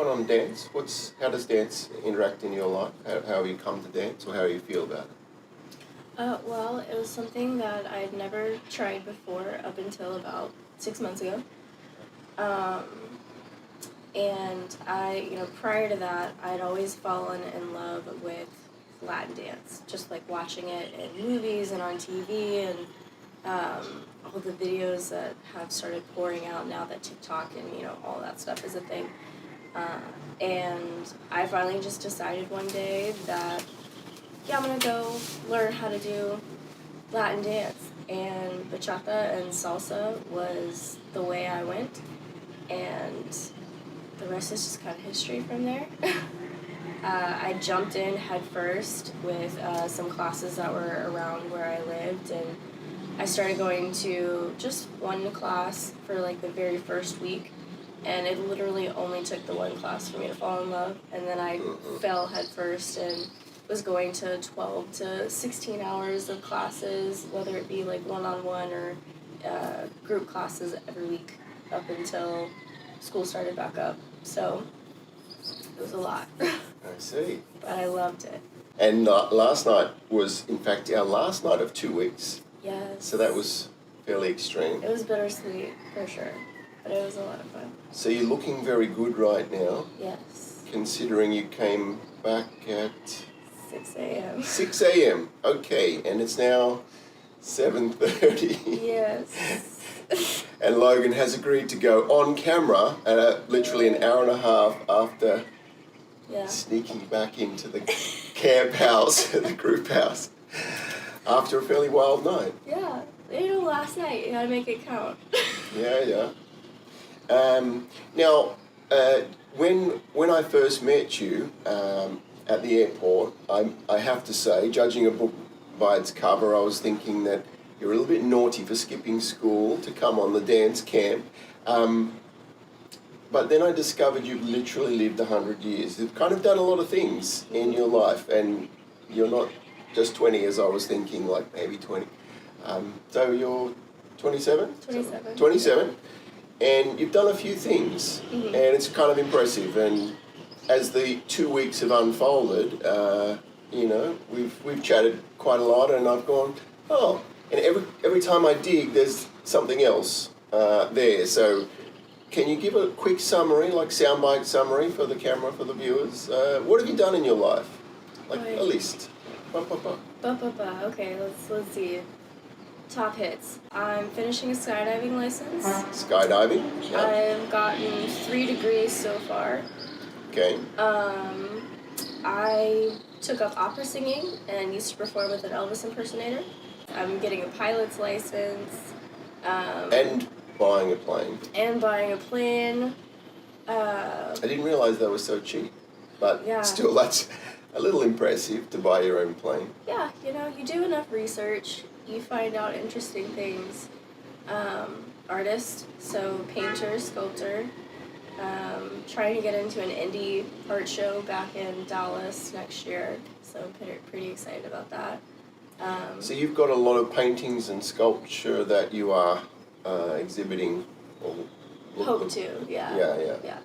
one on dance. How does dance interact in your life? How you come to dance, or how you feel about it? Well, it was something that I'd never tried before up until about 6 months ago. And prior to that, I'd always fallen in love with Latin dance, just like watching it in movies and on TV and all the videos that have started pouring out now that TikTok and, all that stuff is a thing. And I finally just decided one day that, I'm going to go learn how to do Latin dance. And bachata and salsa was the way I went. And the rest is just kind of history from there. I jumped in head first with some classes that were around where I lived, and I started going to just one class for like the very first week, and it literally only took the one class for me to fall in love, and then I fell head first and was going to 12 to 16 hours of classes, whether it be like one-on-one or group classes every week up until school started back up. So it was a lot. I see. But I loved it. And last night was, in fact, our last night of 2 weeks. Yes. So that was fairly extreme. It was bittersweet, for sure. But it was a lot of fun. So you're looking very good right now. Yes. Considering you came back at 6 a.m. 6 a.m. Okay, and it's now 7:30. Yes. And Loghen has agreed to go on camera literally an hour and a half after sneaking back into the camp house, the group house, after a fairly wild night. Yeah. Last night, you gotta make it count. Yeah. Now, when I first met you at the airport, I have to say, judging a book by its cover, I was thinking that you're a little bit naughty for skipping school to come on the dance camp. But then I discovered you've literally lived 100 years. You've kind of done a lot of things in your life, and you're not just 20 as I was thinking, like maybe 20. So you're 27? 27. 27. And you've done a few things, and it's kind of impressive. And as the 2 weeks have unfolded, we've chatted quite a lot, and I've gone, oh, and every time I dig, there's something else there. So can you give a quick summary, like soundbite summary for the camera, for the viewers? What have you done in your life? Like a list. Okay, let's see. Top hits. I'm finishing a skydiving license. Skydiving? Yeah. I've gotten 3 degrees so far. Okay. I took up opera singing and used to perform with an Elvis impersonator. I'm getting a pilot's license. And buying a plane. I didn't realise they were so cheap, but still, that's a little impressive to buy your own plane. Yeah, you do enough research, you find out interesting things. Artist, so painter, sculptor. Trying to get into an indie art show back in Dallas next year, so I'm pretty excited about that. So you've got a lot of paintings and sculpture that you are exhibiting. Hope to, yeah. Yeah.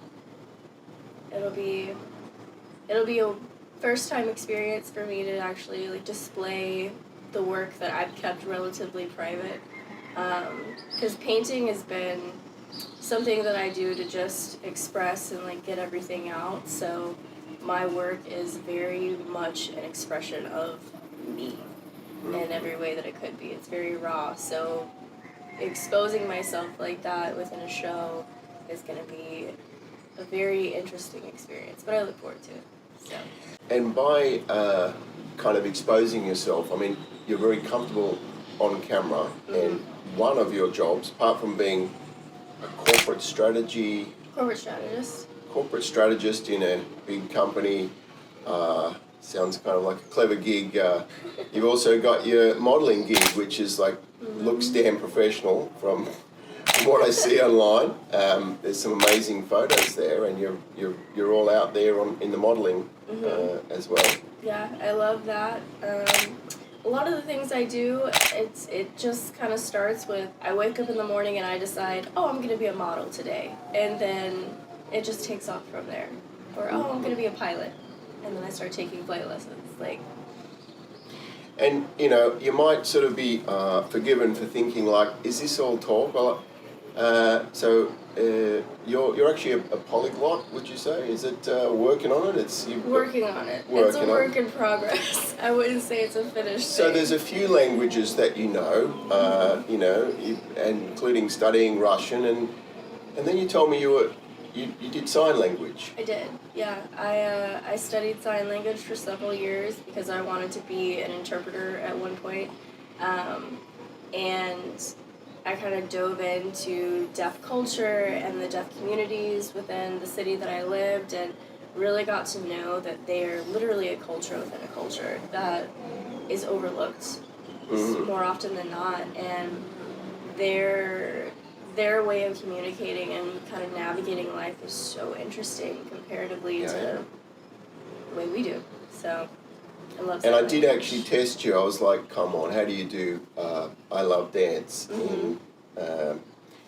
It'll be a first time experience for me to actually display the work that I've kept relatively private. Because painting has been something that I do to just express and get everything out. So my work is very much an expression of me in every way that it could be. It's very raw. So exposing myself like that within a show is going to be a very interesting experience, but I look forward to it. So. And by kind of exposing yourself, I mean, you're very comfortable on camera, and one of your jobs, apart from being a corporate strategist in a big company, sounds kind of like a clever gig. You've also got your modelling gig, which is looks damn professional from what I see online. There's some amazing photos there, and you're all out there in the modelling as well. Yeah, I love that. A lot of the things I do, it just kind of starts with, I wake up in the morning and I decide, I'm going to be a model today. And then it just takes off from there. Or, oh, I'm going to be a pilot. And then I start taking flight lessons. Like, and, you know, you might sort of be forgiven for thinking, like, is this all talk? Well, you're actually a polyglot, would you say? Is it working on it? Working on it. It's a work in progress. I wouldn't say it's a finished So thing. there's a few languages that you know, including studying Russian, and then you told me you did sign language. I did, yeah. I studied sign language for several years because I wanted to be an interpreter at one point. And I kind of dove into deaf culture and the deaf communities within the city that I lived, and really got to know that they are literally a culture within a culture that is overlooked more often than not, and their way of communicating and kind of navigating life is so interesting comparatively to the way we do. So I love And I sign did language. actually test you. I was like, come on, how do you do I Love Dance? And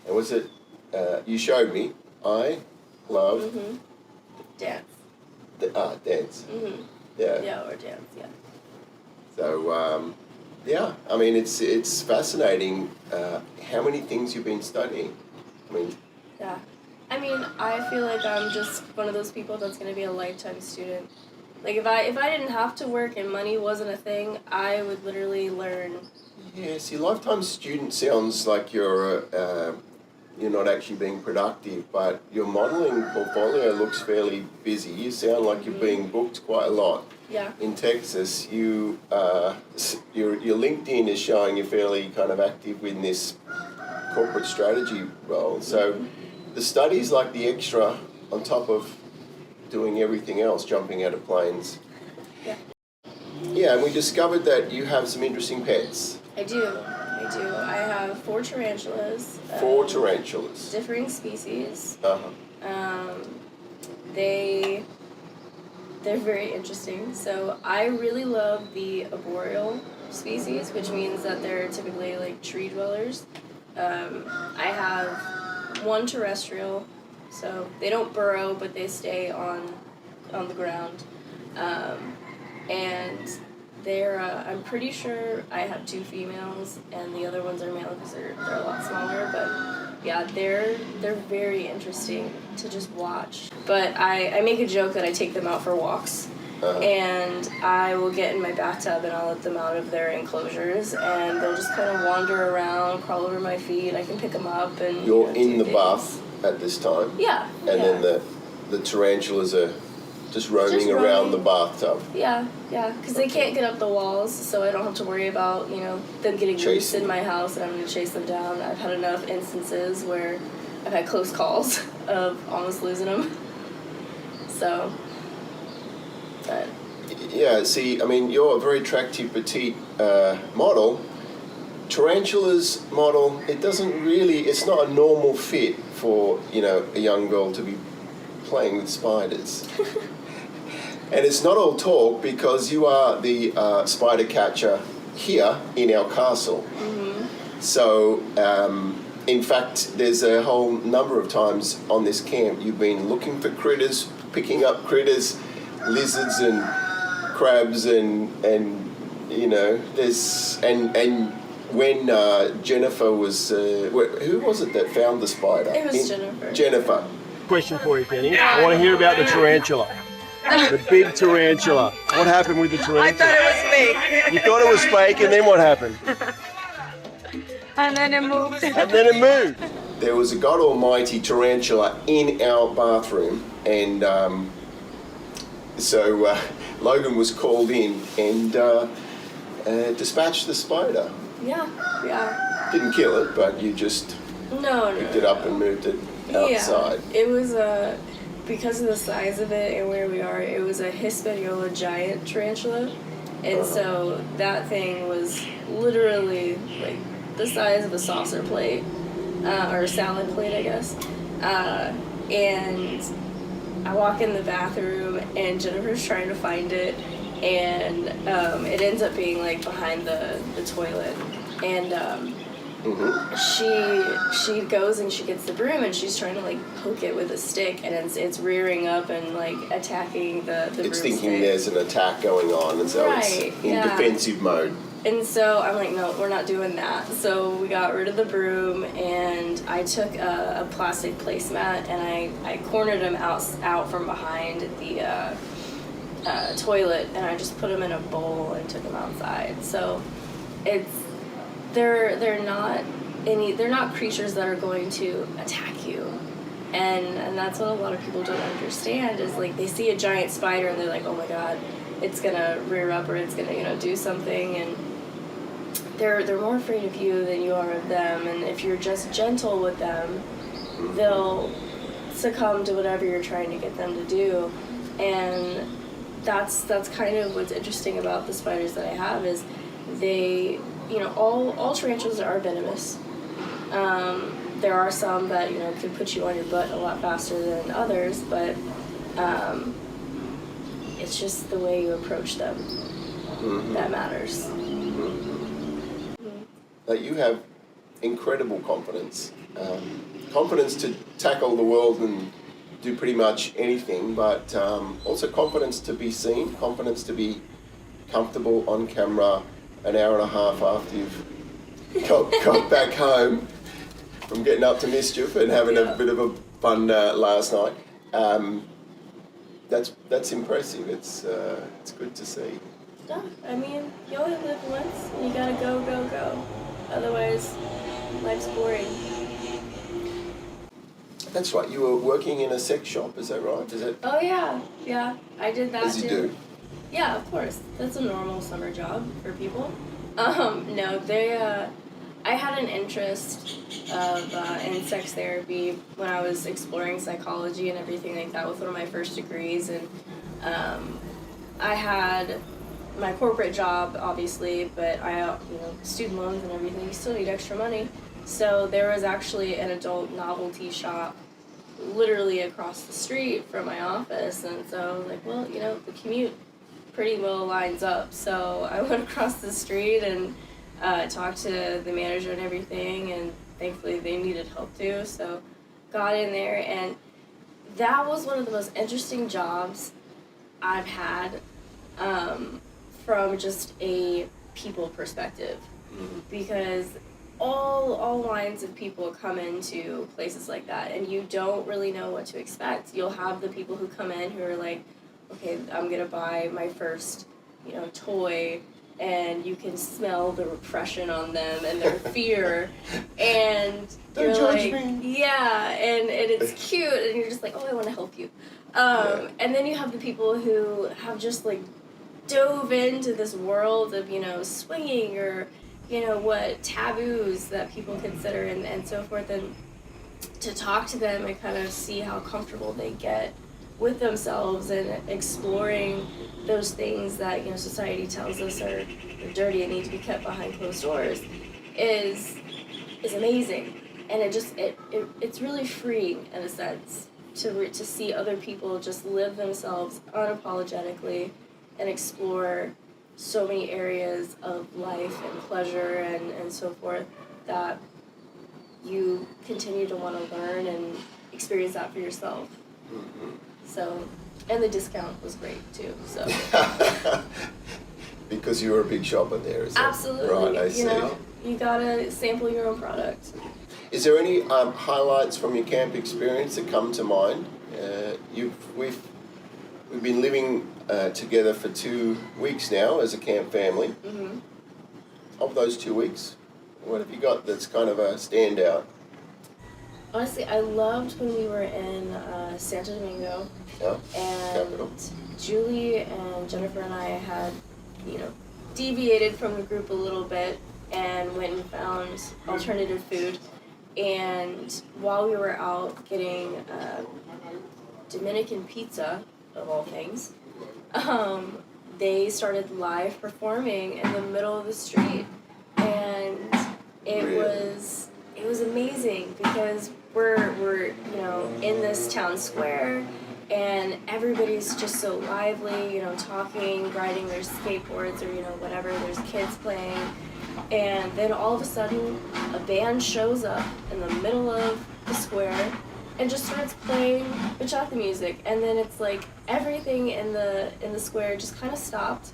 was it, you showed me, I love Dance. Dance. Yeah, or dance, yeah. So, I mean, it's fascinating how many things you've been studying. I mean, Yeah. I mean, I feel like I'm just one of those people that's going to be a lifetime student. Like, if I didn't have to work and money wasn't a thing, I would literally learn. yeah, see, lifetime student sounds like you're not actually being productive, but your modelling portfolio looks fairly busy. You sound like you're being booked quite a lot. Yeah. In Texas, your LinkedIn is showing you're fairly kind of active in this corporate strategy role. So the study's like the extra on top of doing everything else, jumping out of planes. Yeah. Yeah, and we discovered that you have some interesting pets. I do. I have 4 tarantulas. 4 tarantulas. Differing species. Uh-huh. They're very interesting. So I really love the arboreal species, which means that they're typically like tree dwellers. I have 1 terrestrial, so they don't burrow, but they stay on the ground. And they're, I'm pretty sure I have 2 females, and the other ones are male because they're a lot smaller, but yeah, they're very interesting to just watch. But I make a joke that I take them out for walks, and I will get in my bathtub and I'll let them out of their enclosures, and they'll just kind of wander around, crawl over my feet. I can pick them up and You're do in the things. bath at this time? Yeah. And then the tarantulas are just roaming around the bathtub? Yeah, because they can't get up the walls, so I don't have to worry about, them getting loose in my house and I'm going to chase them down. I've had enough instances where I've had close calls of almost losing them. So, but... Yeah, see, I mean, you're a very attractive petite model. Tarantulas model, it's not a normal fit for, a young girl to be playing with spiders. And it's not all talk because you are the spider catcher here in our castle. So, in fact, there's a whole number of times on this camp you've been looking for critters, picking up critters, lizards and crabs and there's and when Jennifer was who was it that found the spider? It was Jennifer. Jennifer. Question for you, Kenny. I want to hear about the tarantula. The big tarantula. What happened with the tarantula? I thought it was fake. You thought it was fake, and then what happened? And then it moved. And then it moved. There was a God Almighty tarantula in our bathroom, and so Loghen was called in and dispatched the spider. Yeah. Didn't kill it, but you just No. picked it up and moved it outside. Yeah, it was because of the size of it and where we are, it was a Hispaniola giant tarantula, and so that thing was literally like the size of a saucer plate, or a salad plate, I guess. And I walk in the bathroom and Jennifer's trying to find it, and it ends up being like behind the toilet, and she goes and she gets the broom and she's trying to like poke it with a stick, and it's rearing up and like attacking the It's broomstick. thinking there's an attack going on, and so it's Right, in yeah. defensive mode. And so I'm like, no, we're not doing that. So we got rid of the broom, and I took a plastic placemat and I cornered him out from behind the toilet, and I just put him in a bowl and took him outside. So they're not creatures that are going to attack you. And that's what a lot of people don't understand is like they see a giant spider and they're like, oh my god, it's gonna rear up or it's gonna do something, and they're more afraid of you than you are of them. And if you're just gentle with them, they'll succumb to whatever you're trying to get them to do. And that's kind of what's interesting about the spiders that I have is they, all tarantulas are venomous. There are some that can put you on your butt a lot faster than others, but it's just the way you approach them that matters. That you have incredible confidence. Confidence to tackle the world and do pretty much anything, but also confidence to be seen, confidence to be comfortable on camera an hour and a half after you've got back home from getting up to mischief and having a bit of a fun last night. That's impressive. It's good to see. Yeah, I mean, you only live once, and you gotta go, go, go. Otherwise, life's boring. That's right. You were working in a sex shop, is that right? Is it? Oh yeah, I did that As too. you do. Yeah, of course. That's a normal summer job for people. No, I had an interest in sex therapy when I was exploring psychology and everything like that with one of my first degrees, and I had my corporate job, obviously, but I, student loans and everything, you still need extra money. So there was actually an adult novelty shop literally across the street from my office, and so I was like, well, the commute pretty well lines up. So I went across the street and talked to the manager and everything, and thankfully they needed help too, so got in there, and that was one of the most interesting jobs I've had from just a people perspective, because all lines of people come into places like that, and you don't really know what to expect. You'll have the people who come in who are like, okay, I'm gonna buy my first, toy, and you can smell the repression on them and their fear, and you're like, yeah, and it's cute, and you're just like, oh, I want to help you. And then you have the people who have just like dove into this world of swinging or what taboos that people consider and so forth, and to talk to them and kind of see how comfortable they get with themselves and exploring those things that society tells us are dirty and need to be kept behind closed doors is amazing, and it's really freeing in a sense to see other people just live themselves unapologetically and explore so many areas of life and pleasure and so forth that you continue to want to learn and experience that for yourself. So, and the discount was great too. So because you were a big shopper there, is it? Absolutely. Right, I see. You gotta sample your own product. Is there any highlights from your camp experience that come to mind? We've been living together for 2 weeks now as a camp family. Mm-hmm. Of those 2 weeks, what have you got that's kind of a standout? Honestly, I loved when we were in Santo Domingo, and capital. Julie and Jennifer and I had, deviated from the group a little bit and went and found alternative food. And while we were out getting Dominican pizza, of all things, they started live performing in the middle of the street, and it was amazing because we're in this town square, and everybody's just so lively, talking, riding their skateboards or whatever. There's kids playing, And then all of a sudden, a band shows up in the middle of the square and just starts playing bachata music. And then it's like everything in the square just kind of stopped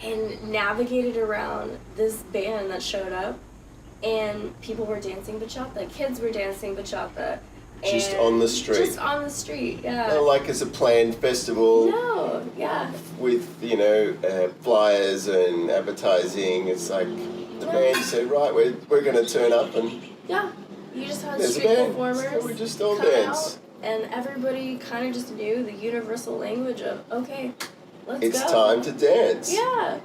and navigated around this band that showed up. And people were dancing bachata. Kids were dancing bachata. Just And on the street. Just on the street, yeah. Not like it's a planned festival. No, yeah. With flyers and advertising. It's like the band said, right, we're going to turn up and Yeah. You just had there's a street band. performers So we just all come dance. out, and everybody kind of just knew the universal language of, okay, let's It's go. time to dance. Yeah.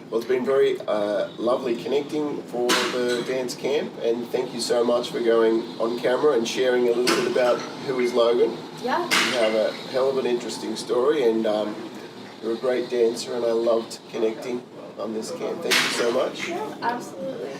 Well, it's been very lovely connecting for the dance camp, and thank you so much for going on camera and sharing a little bit about who is Loghen. Yeah. You have a hell of an interesting story, and you're a great dancer, and I loved connecting on this camp. Thank you so much. Yeah, absolutely.